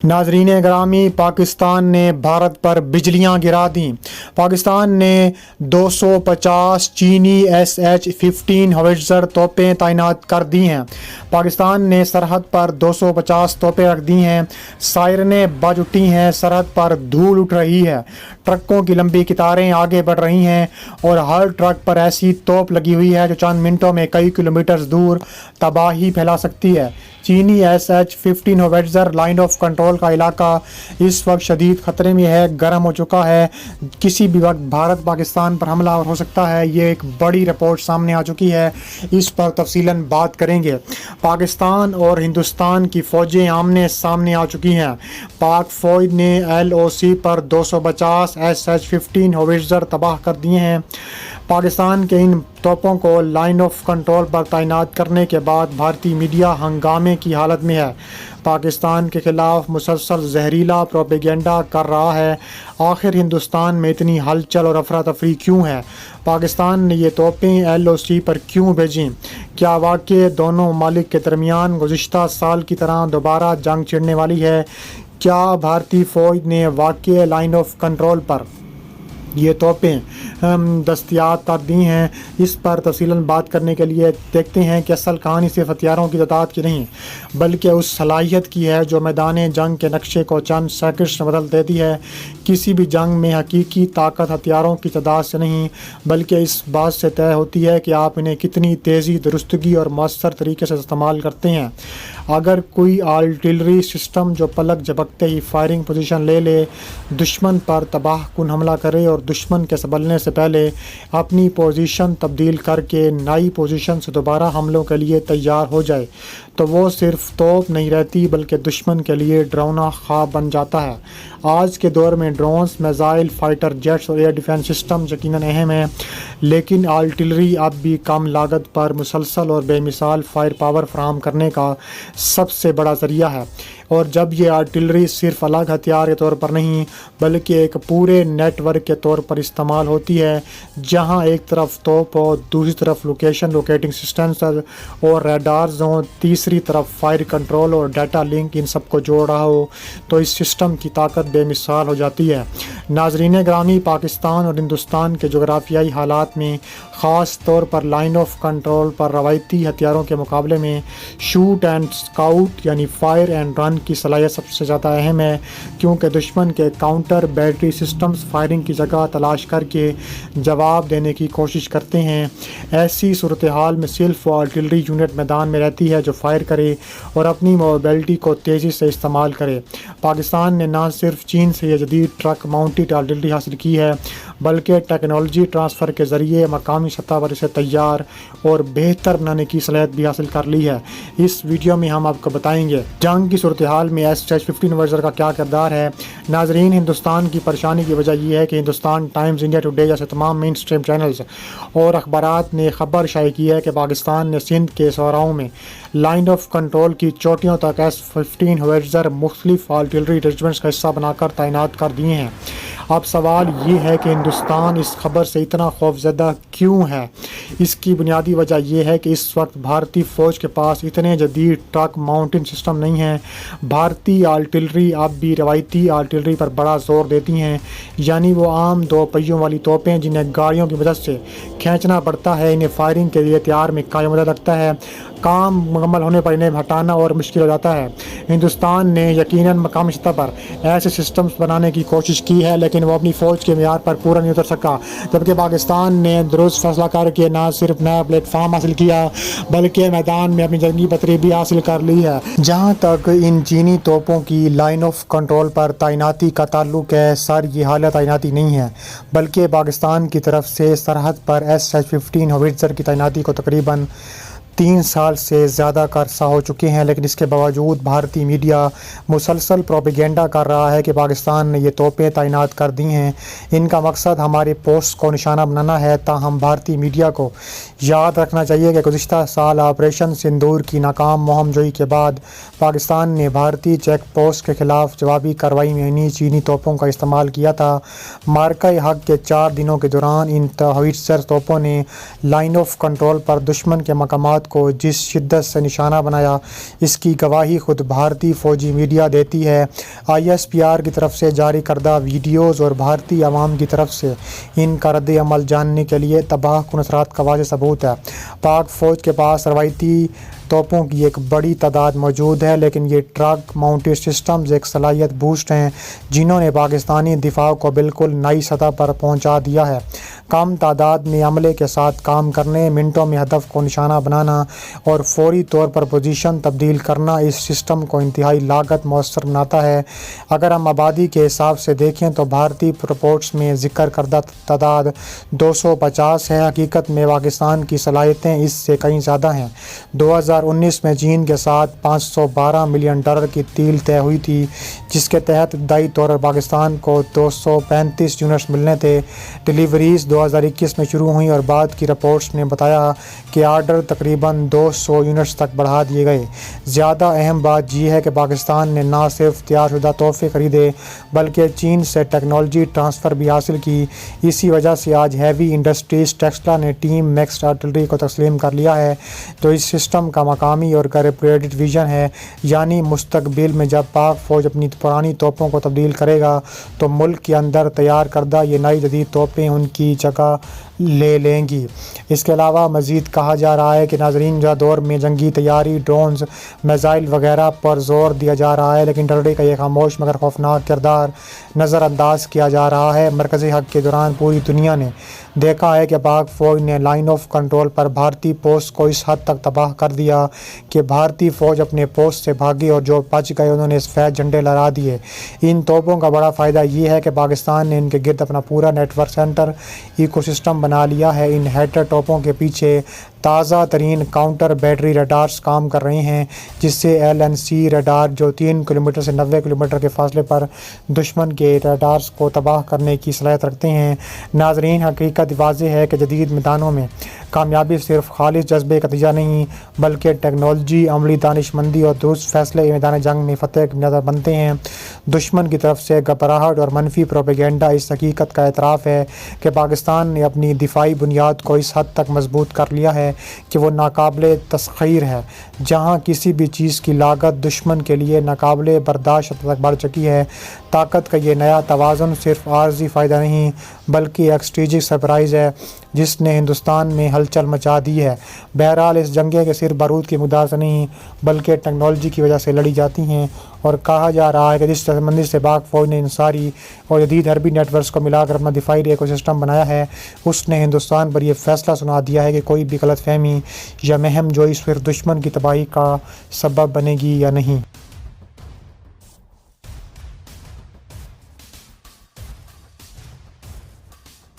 नाजरीन ग्रामी, पाकिस्तान ने भारत पर बिजलियां गिरा दीं। पाकिस्तान ने 250 चीनी SH-15 हवाईजर तोपें तैनात कर दी हैं। पाकिस्तान ने सरहद पर 250 तोपें रख दी हैं। सायरनें बज उठी हैं, सरहद पर धूल उठ रही है, ट्रकों की लंबी कतारें आगे बढ़ रही हैं और हर ट्रक पर ऐसी तोप लगी हुई है जो चंद मिनटों में कई किलोमीटर दूर तबाही फैला सकती है। चीनी SH-15 हवाईजर लाइन ऑफ कंट्रोल का इलाका इस वक्त शदीद ख़तरे में है, गर्म हो चुका है। किसी भी वक्त भारत पाकिस्तान पर हमला हो सकता है। ये एक बड़ी रिपोर्ट सामने आ चुकी है, इस पर तफसीलन बात करेंगे। पाकिस्तान और हिंदुस्तान की फ़ौजें आमने सामने आ चुकी हैं। पाक फ़ौज ने LOC पर 250 SH-15 हवाईजर तबाह कर दिए हैं। पाकिस्तान के इन तोपों को लाइन ऑफ कंट्रोल पर तैनात करने के बाद भारतीय मीडिया हंगामे की हालत में है, पाकिस्तान के खिलाफ मुसलसल जहरीला प्रोपेगेंडा कर रहा है। आखिर हिंदुस्तान में इतनी हलचल और अफरा तफरी क्यों है? पाकिस्तान ने ये तोपें LOC पर क्यों भेजीं? क्या वाकई दोनों ममालिक के दरमियान गुज़िश्ता साल की तरह दोबारा जंग छिड़ने वाली है? क्या भारतीय फ़ौज ने वाकई लाइन ऑफ कंट्रोल पर ये तोपें दस्तयाब कर दी हैं? इस पर तफसीलन बात करने के लिए देखते हैं कि असल कहानी सिर्फ हथियारों की तादाद की नहीं, बल्कि उस सलाहियत की है जो मैदान जंग के नक्शे को चंद सेकंड्स में बदल देती है। किसी भी जंग में हकीकी ताकत हथियारों की तादाद से नहीं, बल्कि इस बात से तय होती है कि आप इन्हें कितनी तेज़ी, दुरुस्तगी और मौसर तरीके से इस्तेमाल करते हैं। अगर कोई आर्टिलरी सिस्टम जो पलक झपकते ही फायरिंग पोजीशन ले ले, दुश्मन पर तबाहकुन हमला करे और दुश्मन के संभलने से पहले अपनी पोजीशन तब्दील करके नई पोजीशन से दोबारा हमलों के लिए तैयार हो जाए, तो वो सिर्फ तोप नहीं रहती बल्कि दुश्मन के लिए डरावना ख्वाब बन जाता है। आज के दौर में ड्रोन्स, मिसाइल, फाइटर जेट्स और एयर डिफेंस सिस्टम यकीनन अहम है, लेकिन आर्टिलरी अब भी कम लागत पर मुसलसल और बेमिसाल फायर पावर फराहम करने का सबसे बड़ा ज़रिया है। और जब ये आर्टिलरी सिर्फ अलग हथियार के तौर पर नहीं, बल्कि एक पूरे नेटवर्क के तौर पर इस्तेमाल होती है, जहां एक तरफ तोप हो, दूसरी तरफ लोकेटिंग सिस्टम और रडार्स हों, तीसरी तरफ फायर कंट्रोल और डाटा लिंक इन सबको जोड़ रहा हो, तो इस सिस्टम की ताकत बेमिसाल हो जाती है। नाजरीन ग्रामी, पाकिस्तान और हिंदुस्तान के जोग्राफियाई हालात में ख़ास तौर पर लाइन ऑफ कंट्रोल पर रवायती हथियारों के मुकाबले में शूट एंड स्काउट यानी फायर एंड रन की सलाहियत सबसे ज़्यादा अहम है, क्योंकि दुश्मन के काउंटर बैटरी सिस्टम्स फायरिंग की जगह तलाश करके जवाब देने की कोशिश करते हैं। ऐसी सूरत हाल में सिर्फ आर्टिलरी यूनिट मैदान में रहती है जो फायर करे और अपनी मोबिलिटी को तेज़ी से इस्तेमाल करे। पाकिस्तान ने न सिर्फ चीन से यह जदीद ट्रक माउंटेड आर्टिलरी हासिल की है, बल्कि टेक्नोलॉजी ट्रांसफ़र के ज़रिए मकामी सतह पर इसे तैयार और बेहतर बनाने की सलाहियत भी हासिल कर ली है। इस वीडियो में हम आपको बताएंगे जंग की सूरत हाल में SH-15 हवाईजर का क्या किरदार है। नाजरीन, हिंदुस्तान की परेशानी की वजह यह है कि हिंदुस्तान टाइम्स, इंडिया टुडे जैसे तमाम मेन स्ट्रीम चैनल्स और अखबारात ने खबर शाये की है कि पाकिस्तान ने सिंध के सौराओं में लाइन ऑफ कंट्रोल की चोटियों तक SH-15 हवाईजर मुख्तलिफ आर्टिलरी रेजिमेंट्स का हिस्सा बनाकर तैनात कर दिए हैं। अब सवाल ये है कि हिंदुस्तान इस खबर से इतना खौफजदा क्यों है? इसकी बुनियादी वजह यह है कि इस वक्त भारतीय फ़ौज के पास इतने जदीद ट्रक माउंटेन सिस्टम नहीं हैं। भारतीय आर्टिलरी अब भी रवायती आर्टिलरी पर बड़ा जोर देती हैं, यानी वो आम दो पहियों वाली तोपें जिन्हें गाड़ियों की मदद से खींचना पड़ता है, इन्हें फायरिंग के लिए तैयार में कायम लगता है। काम मुकम्मल होने पर इन्हें हटाना और मुश्किल हो जाता है। हिंदुस्तान ने यकीनन मकामी सतह पर ऐसे सिस्टम्स बनाने की कोशिश की है, लेकिन वो अपनी फ़ौज के मेयार पर पूरा नहीं उतर सका। जबकि पाकिस्तान ने दुरुस्त फैसला करके न सिर्फ नया प्लेटफार्म हासिल किया, बल्कि मैदान में अपनी जंगी बतरी भी हासिल कर ली है। जहाँ तक इन चीनी तोपों की लाइन ऑफ कंट्रोल पर तैनाती का ताल्लुक है, सर ये हालत तैनाती नहीं है, बल्कि पाकिस्तान की तरफ से सरहद पर SH-15 हवाईजर की तैनाती को तकरीबन 3 साल से ज़्यादा का अरसा हो चुके हैं। लेकिन इसके बावजूद भारतीय मीडिया मुसलसल प्रोपेगेंडा कर रहा है कि पाकिस्तान ने ये तोपें तैनात कर दी हैं। इनका मकसद हमारे पोस्ट को निशाना बनाना है। ताहम भारतीय मीडिया को याद रखना चाहिए कि गुज़िश्ता साल ऑपरेशन सिंदूर की नाकाम मुहिमजोई के बाद पाकिस्तान ने भारतीय चेक पोस्ट के खिलाफ जवाबी कार्रवाई में इन्हीं चीनी तोपों का इस्तेमाल किया था। मार्का हक के 4 दिनों के दौरान इन हवाईजर तोपों ने लाइन ऑफ कंट्रोल पर दुश्मन के मकामात کو جس شدت سے نشانہ بنایا، اس کی گواہی خود بھارتی فوجی میڈیا دیتی ہے۔ ISPR کی طرف سے جاری کردہ ویڈیوز اور بھارتی عوام کی طرف سے ان کا رد عمل جاننے کے لیے تباہ کن اثرات کا واضح ثبوت ہے۔ پاک فوج کے پاس روایتی توپوں کی ایک بڑی تعداد موجود ہے، لیکن یہ ٹرک ماؤنٹڈ سسٹمز ایک صلاحیت بوسٹ ہیں جنہوں نے پاکستانی دفاع کو بالکل نئی سطح پر پہنچا دیا ہے۔ کم تعداد میں عملے کے ساتھ کام کرنے، منٹوں میں ہدف کو نشانہ بنانا اور فوری طور پر پوزیشن تبدیل کرنا اس سسٹم کو انتہائی لاگت مؤثر بناتا ہے۔ اگر ہم آبادی کے حساب سے دیکھیں تو بھارتی رپورٹس میں ذکر کردہ تعداد 250 ہے۔ حقیقت میں پاکستان کی صلاحیتیں اس سے کہیں زیادہ ہیں۔ 2019 میں چین کے ساتھ $512 ملین کی ڈیل طے ہوئی تھی، جس کے تحت ابتدائی طور پر پاکستان کو 235 یونٹس ملنے تھے۔ ڈیلیوریز 2021 میں شروع ہوئیں اور بعد کی رپورٹس نے بتایا کہ آرڈر تقریباً 200 یونٹس تک بڑھا دیے گئے۔ زیادہ اہم بات یہ ہے کہ پاکستان نے نہ صرف تیار شدہ تحفے خریدے بلکہ چین سے ٹیکنالوجی ٹرانسفر بھی حاصل کی۔ اسی وجہ سے آج ہیوی انڈسٹریز ٹیسلا نے ٹیم میکس آرٹلری کو تسلیم کر لیا ہے، جو اس سسٹم کا مقامی اور کیلیبریٹڈ ویژن ہے، یعنی مستقبل میں جب پاک فوج اپنی پرانی توپوں کو تبدیل کرے گا تو ملک کے اندر تیار کردہ یہ نئی جدید توپیں ان کی جگہ لے لیں گی۔ اس کے علاوہ مزید کہا جا رہا ہے کہ ناظرین، موجودہ دور میں جنگی تیاری، ڈرونز، میزائل وغیرہ پر زور دیا جا رہا ہے، لیکن آرٹلری کا یہ خاموش مگر خوفناک کردار نظر انداز کیا جا رہا ہے۔ مرکزی حق کے دوران پوری دنیا نے دیکھا ہے کہ پاک فوج نے لائن آف کنٹرول پر بھارتی پوسٹ کو اس حد تک تباہ کر دیا کہ بھارتی فوج اپنے پوسٹ سے بھاگی اور جو بچ گئے انہوں نے سفید جھنڈے لہرا دیے۔ ان توپوں کا بڑا فائدہ یہ ہے کہ پاکستان نے ان کے گرد اپنا پورا network centre ecosystem بنا لیا ہے۔ ان ہیٹر توپوں کے پیچھے تازہ ترین کاؤنٹر بیٹری ریڈارز کام کر رہے ہیں، جس سے LNC ریڈار جو 3 کلومیٹر سے 90 کلومیٹر کے فاصلے پر دشمن کے ریڈارز کو تباہ کرنے کی صلاحیت رکھتے ہیں۔ ناظرین، حقیقت واضح ہے کہ جدید میدانوں میں کامیابی صرف خالص جذبے کا نتیجہ نہیں بلکہ ٹیکنالوجی، عملی دانش مندی اور درست فیصلے میدان جنگ میں فتح کی بنیاد بنتے ہیں۔ دشمن کی طرف سے گھبراہٹ اور منفی پروپیگنڈا اس حقیقت کا اعتراف ہے کہ پاکستان نے اپنی دفاعی بنیاد کو اس حد تک مضبوط کر لیا ہے کہ وہ ناقابل تسخیر ہے۔ جہاں کسی بھی چیز کی لاگت دشمن کے لیے ناقابل برداشت حد تک بڑھ چکی ہے، طاقت کا یہ نیا توازن صرف عارضی فائدہ نہیں بلکہ ایک اسٹریٹجک سرپرائز ہے جس نے ہندوستان میں ہلچل مچا دی ہے۔ بہرحال، اس جنگیں کے صرف بارود کی مقدار سے نہیں بلکہ ٹیکنالوجی کی وجہ سے لڑی جاتی ہیں، اور کہا جا رہا ہے کہ جس سمبندی سے پاک فوج نے انصاری اور جدید حربی نیٹ ورکس کو ملا کر اپنا دفاعی ایکو سسٹم بنایا ہے، اس نے ہندوستان پر یہ فیصلہ سنا دیا ہے کہ کوئی بھی غلط فہمی یا مہم جوئی صرف دشمن کی تباہی کا سبب بنے گی یا نہیں۔